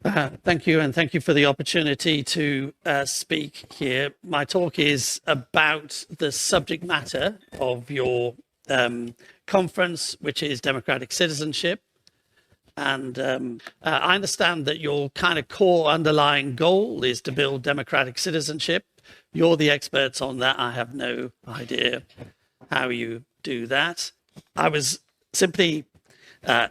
Thank you, and thank you for the opportunity to speak here. My talk is about the subject matter of your conference, which is democratic citizenship. And I understand that your kind of core underlying goal is to build democratic citizenship. You're the experts on that. I have no idea how you do that. I was simply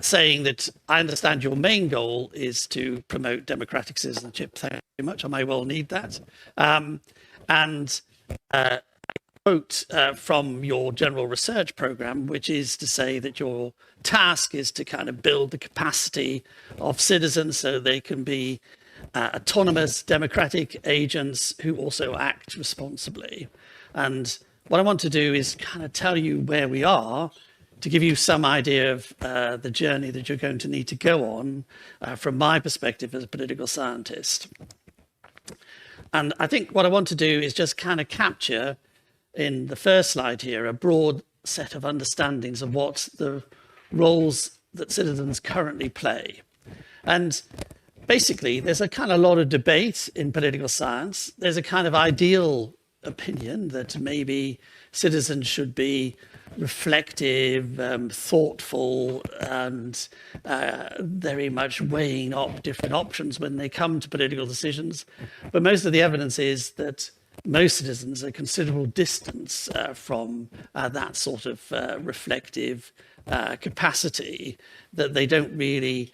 saying that I understand your main goal is to promote democratic citizenship. Thank you very much. I may well need that. And quote from your general research program, which is to say that your task is to kind of build the capacity of citizens so they can be autonomous democratic agents who also act responsibly. And what I want to do is kind of tell you where we are to give you some idea of the journey that you're going to need to go on from my perspective as a political scientist. And I think what I want to do is just kind of capture in the first slide here a broad set of understandings of what the roles that citizens currently play. And basically, there's a kind of lot of debate in political science. There's a kind of ideal opinion that maybe citizens should be reflective, thoughtful, and very much weighing up different options when they come to political decisions. But most of the evidence is that most citizens are a considerable distance from that sort of reflective capacity, that they don't really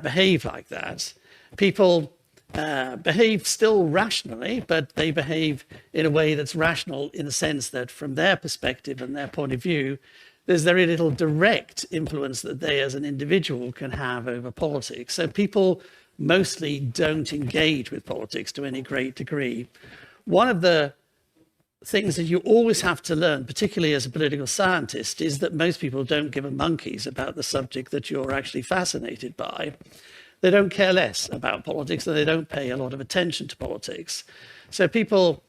behave like that. People behave still rationally, but they behave in a way that's rational in the sense that from their perspective and their point of view, there's very little direct influence that they as an individual can have over politics. So people mostly don't engage with politics to any great degree. One of the things that you always have to learn, particularly as a political scientist, is that most people don't give a monkeys about the subject that you're actually fascinated by. They don't care less about politics, and they don't pay a lot of attention to politics. So people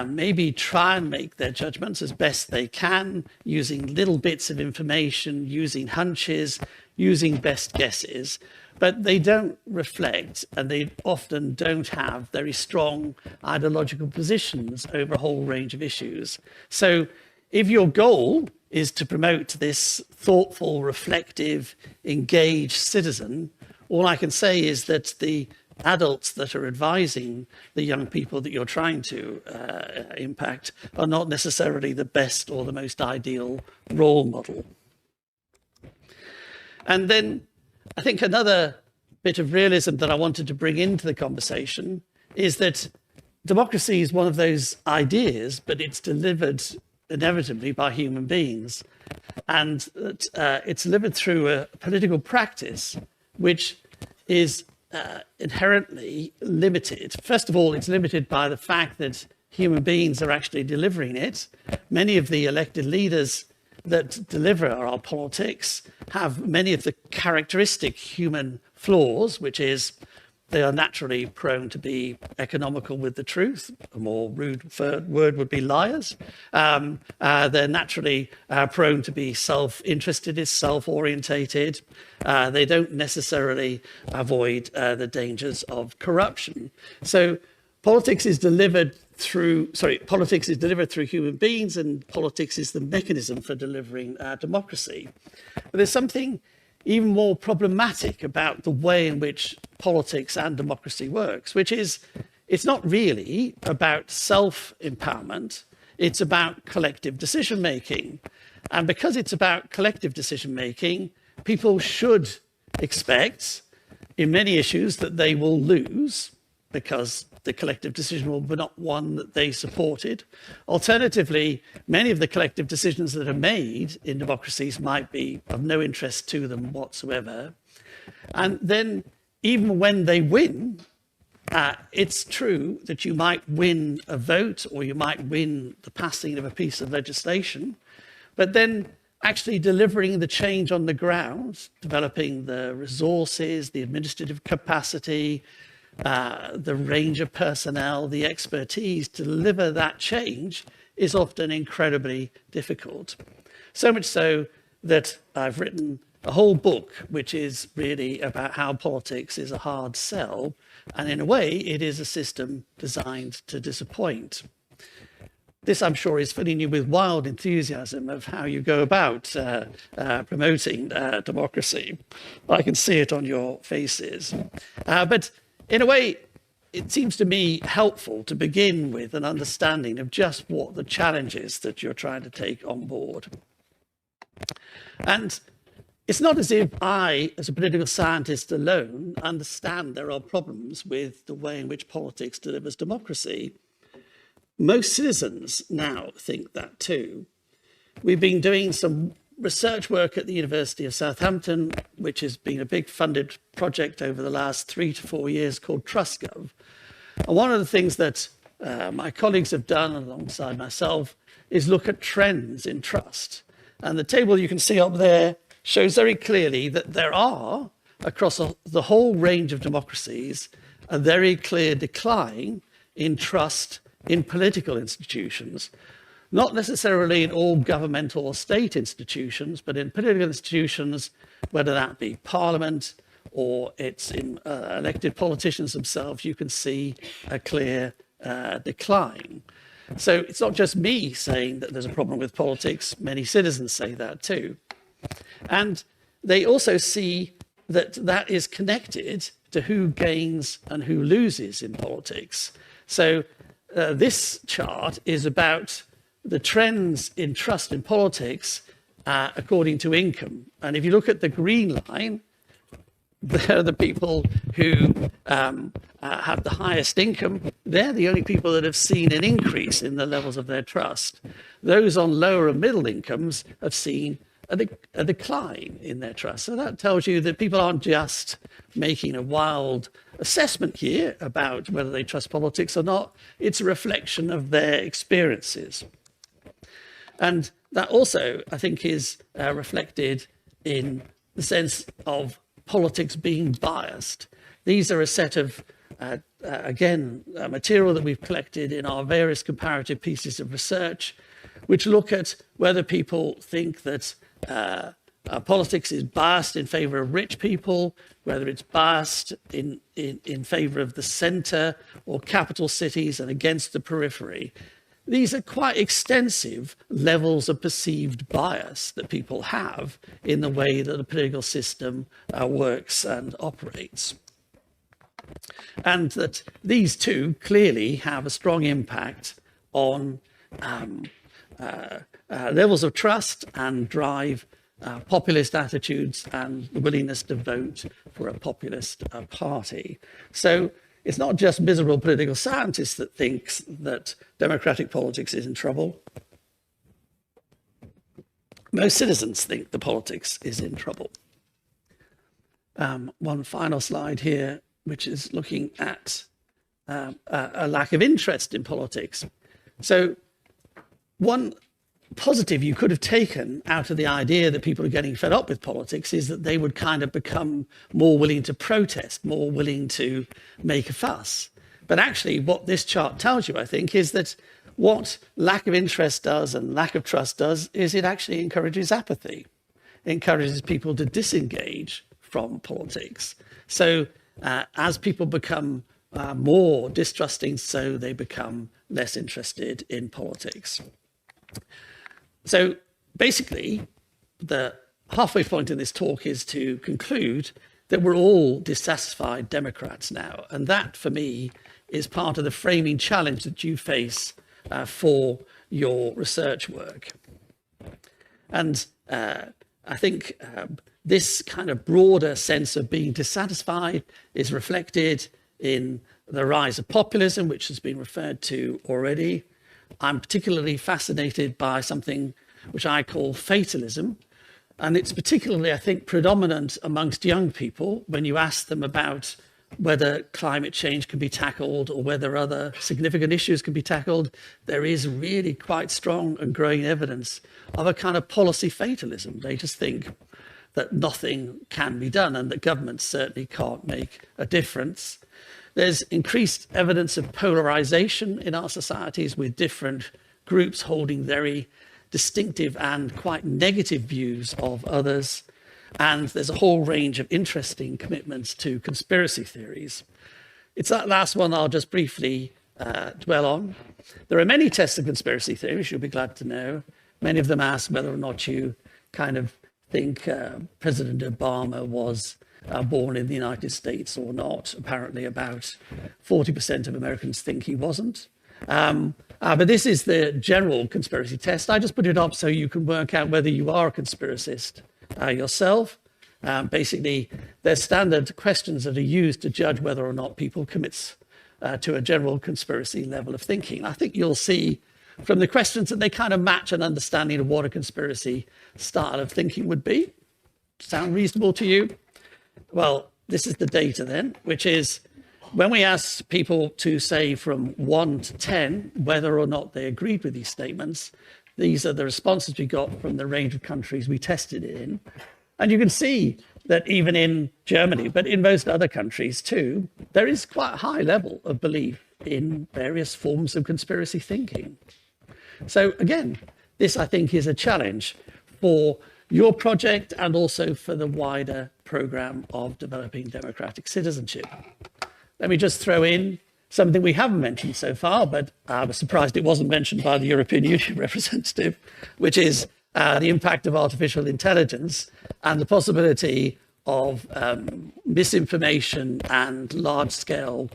maybe try and make their judgments as best they can, using little bits of information, using hunches, using best guesses, but they don't reflect, and they often don't have very strong ideological positions over a whole range of issues. So if your goal is to promote this thoughtful, reflective, engaged citizen, all I can say is that the adults that are advising the young people that you're trying to impact are not necessarily the best or the most ideal role model. And then I think another bit of realism that I wanted to bring into the conversation is that democracy is one of those ideas, but it's delivered inevitably by human beings. And that it's delivered through a political practice which is inherently limited. First of all, it's limited by the fact that human beings are actually delivering it. Many of the elected leaders that deliver our politics have many of the characteristic human flaws, which is they are naturally prone to be economical with the truth. A more rude word would be liars. They're naturally prone to be self-interested, self-orientated. They don't necessarily avoid the dangers of corruption. So politics is delivered through human beings, and politics is the mechanism for delivering democracy. But there's something even more problematic about the way in which politics and democracy works, which is it's not really about self-empowerment, it's about collective decision-making. And because it's about collective decision-making, people should expect in many issues that they will lose because the collective decision will be not one that they supported. Alternatively, many of the collective decisions that are made in democracies might be of no interest to them whatsoever. And then even when they win, it's true that you might win a vote or you might win the passing of a piece of legislation, but then actually delivering the change on the ground, developing the resources, the administrative capacity, the range of personnel, the expertise to deliver that change is often incredibly difficult. So much so that I've written a whole book which is really about how politics is a hard sell, and in a way it is a system designed to disappoint. This, I'm sure, is filling you with wild enthusiasm of how you go about promoting democracy. I can see it on your faces. But in a way, it seems to me helpful to begin with an understanding of just what the challenge is that you're trying to take on board. And it's not as if I, as a political scientist alone, understand there are problems with the way in which politics delivers democracy. Most citizens now think that too. We've been doing some research work at the University of Southampton, which has been a big funded project over the last 3 to 4 years called TrustGov. And one of the things that my colleagues have done alongside myself is look at trends in trust. And the table you can see up there shows very clearly that there are, across the whole range of democracies, a very clear decline in trust in political institutions, not necessarily in all governmental or state institutions, but in political institutions, whether that be parliament or it's in elected politicians themselves, you can see a clear decline. So it's not just me saying that there's a problem with politics, many citizens say that too. And they also see that that is connected to who gains and who loses in politics. So this chart is about the trends in trust in politics according to income. And if you look at the green line, they're the people who have the highest income. They're the only people that have seen an increase in the levels of their trust. Those on lower and middle incomes have seen a decline in their trust. So that tells you that people aren't just making a wild assessment here about whether they trust politics or not. It's a reflection of their experiences. And that also, I think, is reflected in the sense of politics being biased. These are a set of, material that we've collected in our various comparative pieces of research, which look at whether people think that politics is biased in favor of rich people, whether it's biased in favor of the center or capital cities and against the periphery. These are quite extensive levels of perceived bias that people have in the way that the political system works and operates. And that these two clearly have a strong impact on levels of trust and drive populist attitudes and the willingness to vote for a populist party. So it's not just miserable political scientists that thinks that democratic politics is in trouble. Most citizens think the politics is in trouble. One final slide here, which is looking at a lack of interest in politics. So one positive you could have taken out of the idea that people are getting fed up with politics is that they would kind of become more willing to protest, more willing to make a fuss. But actually what this chart tells you, I think, is that what lack of interest does and lack of trust does is it actually encourages apathy. It encourages people to disengage from politics. So as people become more distrusting, so they become less interested in politics. So basically, the halfway point in this talk is to conclude that we're all dissatisfied Democrats now. And that, for me, is part of the framing challenge that you face for your research work. And I think this kind of broader sense of being dissatisfied is reflected in the rise of populism, which has been referred to already. I'm particularly fascinated by something which I call fatalism. And it's particularly, I think, predominant amongst young people when you ask them about whether climate change can be tackled or whether other significant issues can be tackled. There is really quite strong and growing evidence of a kind of policy fatalism. They just think that nothing can be done and that governments certainly can't make a difference. There's increased evidence of polarization in our societies with different groups holding very distinctive and quite negative views of others. And there's a whole range of interesting commitments to conspiracy theories. It's that last one I'll just briefly dwell on. There are many tests of conspiracy theories, you'll be glad to know. Many of them ask whether or not you kind of think President Obama was born in the United States or not. Apparently about 40% of Americans think he wasn't. But this is the general conspiracy test. I just put it up so you can work out whether you are a conspiracist yourself. Basically, there's standard questions that are used to judge whether or not people commit to a general conspiracy level of thinking. I think you'll see from the questions that they kind of match an understanding of what a conspiracy style of thinking would be. Sound reasonable to you? Well, this is the data then, which is when we asked people to say from 1 to 10 whether or not they agreed with these statements, these are the responses we got from the range of countries we tested it in. And you can see that even in Germany, but in most other countries too, there is quite a high level of belief in various forms of conspiracy thinking. So again, this I think is a challenge for your project and also for the wider program of developing democratic citizenship. Let me just throw in something we haven't mentioned so far, but I was surprised it wasn't mentioned by the European Union representative, which is the impact of artificial intelligence and the possibility of misinformation and large-scale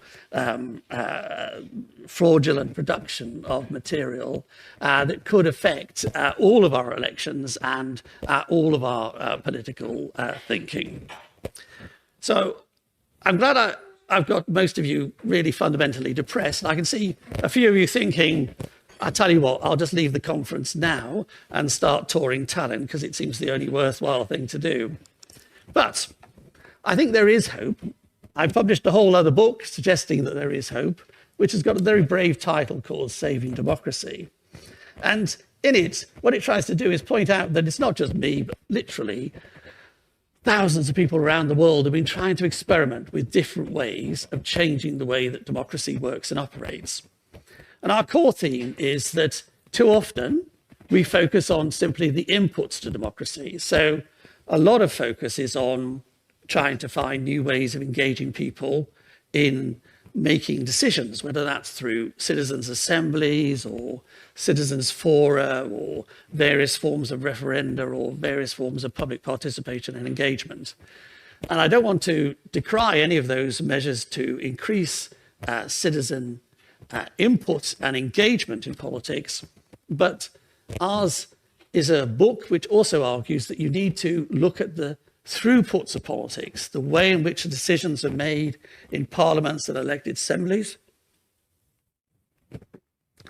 fraudulent production of material that could affect all of our elections and all of our political thinking. So I'm glad I've got most of you really fundamentally depressed. I can see a few of you thinking, I tell you what, I'll just leave the conference now and start touring Tallinn because it seems the only worthwhile thing to do. But I think there is hope. I've published a whole other book suggesting that there is hope, which has got a very brave title called Saving Democracy. And in it, what it tries to do is point out that it's not just me, but literally thousands of people around the world have been trying to experiment with different ways of changing the way that democracy works and operates. And our core theme is that too often we focus on simply the inputs to democracy. So a lot of focus is on trying to find new ways of engaging people in making decisions, whether that's through citizens' assemblies or citizens' fora or various forms of referenda or various forms of public participation and engagement. And I don't want to decry any of those measures to increase citizen input and engagement in politics, but ours is a book which also argues that you need to look at the throughputs of politics, the way in which decisions are made in parliaments and elected assemblies,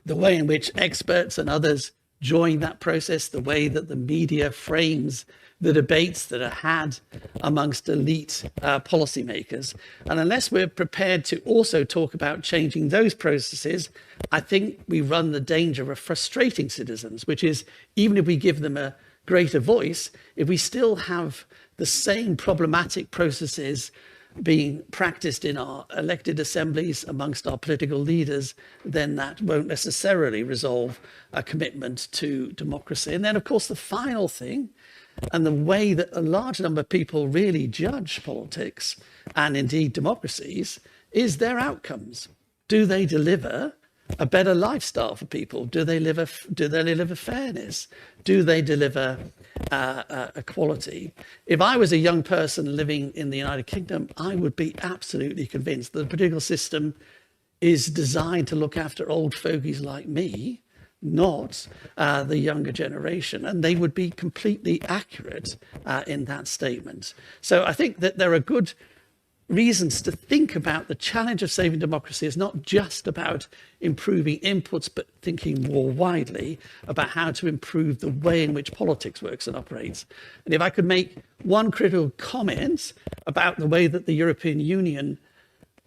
the way in which experts and others join that process, the way that the media frames the debates that are had amongst elite policymakers. And unless we're prepared to also talk about changing those processes, I think we run the danger of frustrating citizens, which is even if we give them a greater voice, if we still have the same problematic processes being practiced in our elected assemblies amongst our political leaders, then that won't necessarily resolve a commitment to democracy. And then, of course, the final thing, and the way that a large number of people really judge politics and indeed democracies is their outcomes. Do they deliver a better lifestyle for people? Do they deliver fairness? Do they deliver equality? If I was a young person living in the United Kingdom, I would be absolutely convinced that the political system is designed to look after old fogies like me, not the younger generation, and they would be completely accurate in that statement. So I think that there are good reasons to think about the challenge of saving democracy is not just about improving inputs, but thinking more widely about how to improve the way in which politics works and operates. And if I could make one critical comment about the way that the European Union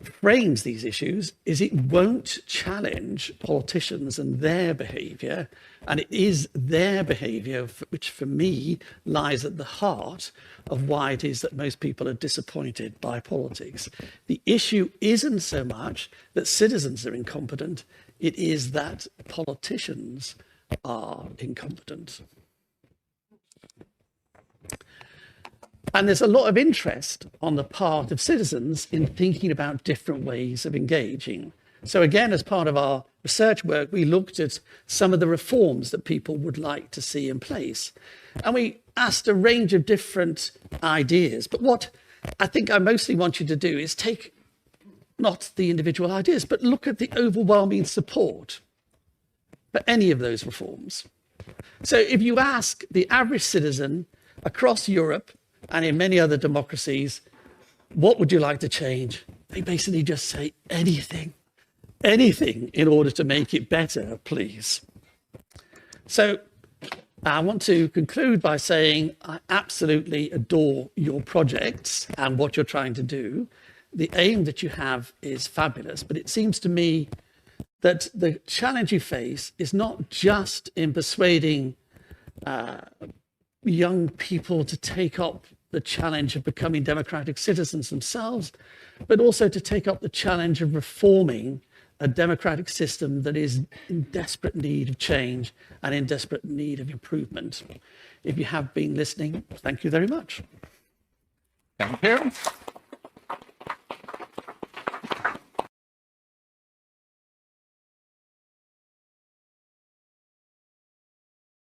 frames these issues, is it won't challenge politicians and their behaviour, and it is their behaviour which for me lies at the heart of why it is that most people are disappointed by politics. The issue isn't so much that citizens are incompetent, it is that politicians are incompetent. And there's a lot of interest on the part of citizens in thinking about different ways of engaging. So again, as part of our research work, we looked at some of the reforms that people would like to see in place. And we asked a range of different ideas. But what I think I mostly want you to do is take not the individual ideas, but look at the overwhelming support for any of those reforms. So if you ask the average citizen across Europe and in many other democracies, what would you like to change? They basically just say anything in order to make it better, please. So I want to conclude by saying I absolutely adore your projects and what you're trying to do. The aim that you have is fabulous, but it seems to me that the challenge you face is not just in persuading young people to take up the challenge of becoming democratic citizens themselves, but also to take up the challenge of reforming a democratic system that is in desperate need of change and in desperate need of improvement. If you have been listening, thank you very much. Thank you.